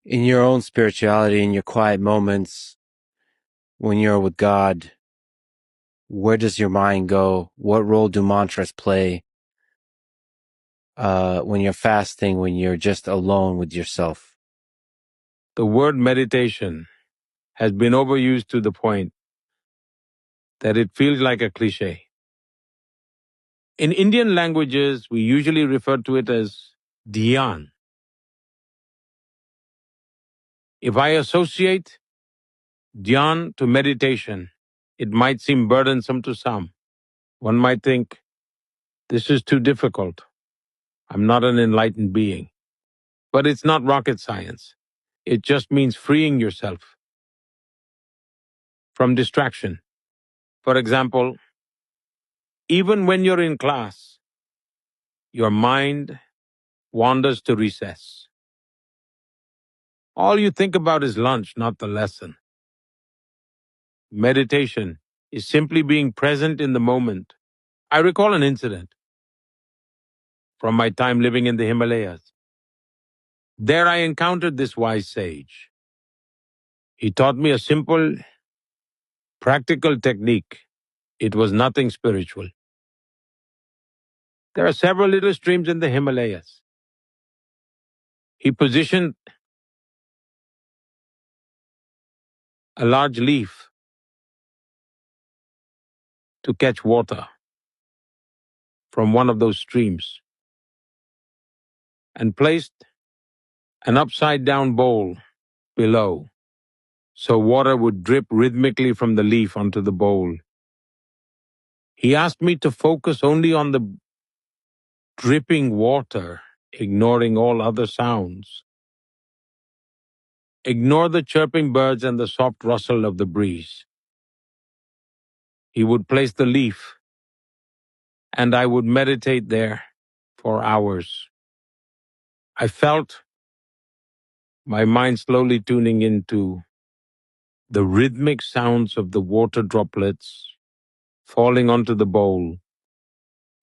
In your own spirituality, in your quiet moments, when you're with God, where does your mind go? What role do mantras play when you're fasting, when you're just alone with yourself? The word meditation has been overused to the point that it feels like a cliche. In Indian languages, we usually refer to it as dhyan. If I associate dhyan to meditation, it might seem burdensome to some. One might think, this is too difficult. I'm not an enlightened being. But it's not rocket science. It just means freeing yourself from distraction. For example, even when you're in class, your mind wanders to recess. All you think about is lunch, not the lesson. Meditation is simply being present in the moment. I recall an incident from my time living in the Himalayas. There I encountered this wise sage. He taught me a simple, practical technique. It was nothing spiritual. There are several little streams in the Himalayas. He positioned a large leaf to catch water from one of those streams and placed an upside down bowl below so water would drip rhythmically from the leaf onto the bowl. He asked me to focus only on the dripping water, ignoring all other sounds. Ignore the chirping birds and the soft rustle of the breeze. He would place the leaf, and I would meditate there for hours. I felt my mind slowly tuning into the rhythmic sounds of the water droplets falling onto the bowl,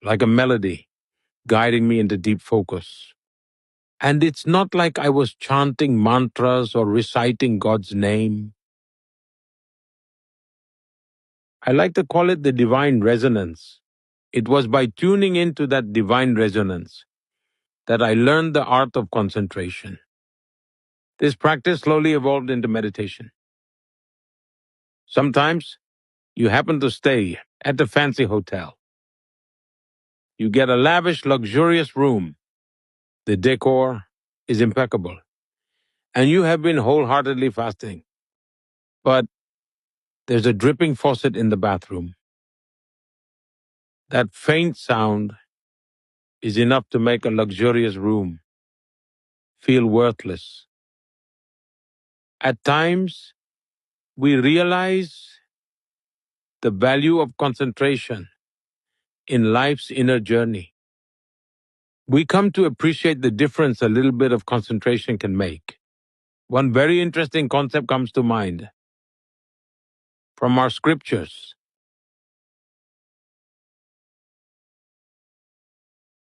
like a melody guiding me into deep focus. And it's not like I was chanting mantras or reciting God's name. I like to call it the divine resonance. It was by tuning into that divine resonance that I learned the art of concentration. This practice slowly evolved into meditation. Sometimes you happen to stay at a fancy hotel. You get a lavish, luxurious room. The decor is impeccable. And you have been wholeheartedly fasting. But there's a dripping faucet in the bathroom. That faint sound is enough to make a luxurious room feel worthless. At times, we realize the value of concentration in life's inner journey. We come to appreciate the difference a little bit of concentration can make. One very interesting concept comes to mind from our scriptures.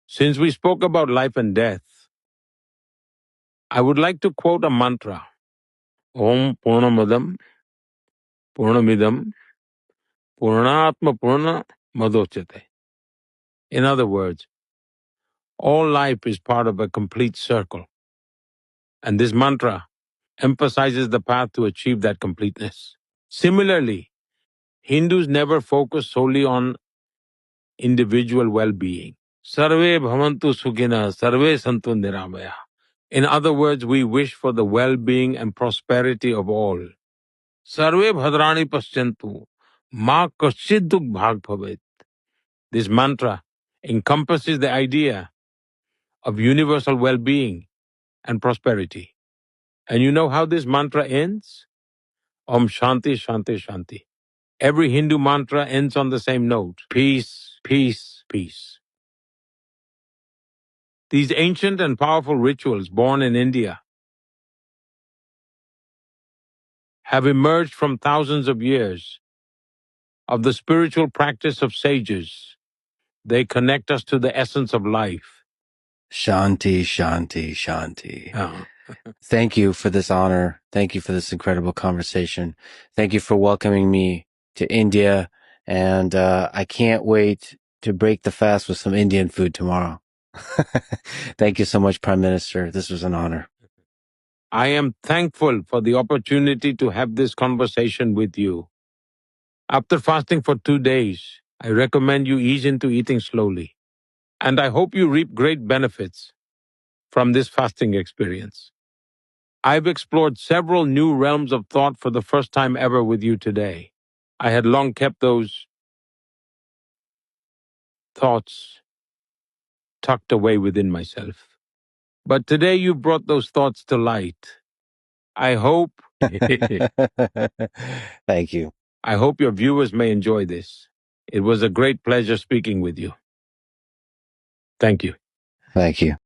Since we spoke about life and death, I would like to quote a mantra. Om Purnamadam Purnamidam Purnatma Purna Madochyate. In other words, all life is part of a complete circle. And this mantra emphasizes the path to achieve that completeness. Similarly, Hindus never focus solely on individual well-being. Sarve bhavantu sukhina, sarve santu niramaya. In other words, we wish for the well-being and prosperity of all. Sarve bhadrani paschyantu, ma kaschid dukh bhag bhavet. This mantra encompasses the idea of universal well-being and prosperity. And you know how this mantra ends? Om Shanti Shanti Shanti. Every Hindu mantra ends on the same note. Peace, peace, peace. These ancient and powerful rituals born in India have emerged from thousands of years of the spiritual practice of sages. They connect us to the essence of life. Shanti, Shanti, Shanti. Uh, Thank you for this honor. Thank you for this incredible conversation. Thank you for welcoming me to India. And I can't wait to break the fast with some Indian food tomorrow. Thank you so much, Prime Minister. This was an honor. I am thankful for the opportunity to have this conversation with you. After fasting for 2 days, I recommend you ease into eating slowly. And I hope you reap great benefits from this fasting experience. I've explored several new realms of thought for the first time ever with you today. I had long kept those thoughts tucked away within myself. But today you brought those thoughts to light. I hope Thank you. I hope your viewers may enjoy this. It was a great pleasure speaking with you. Thank you. Thank you.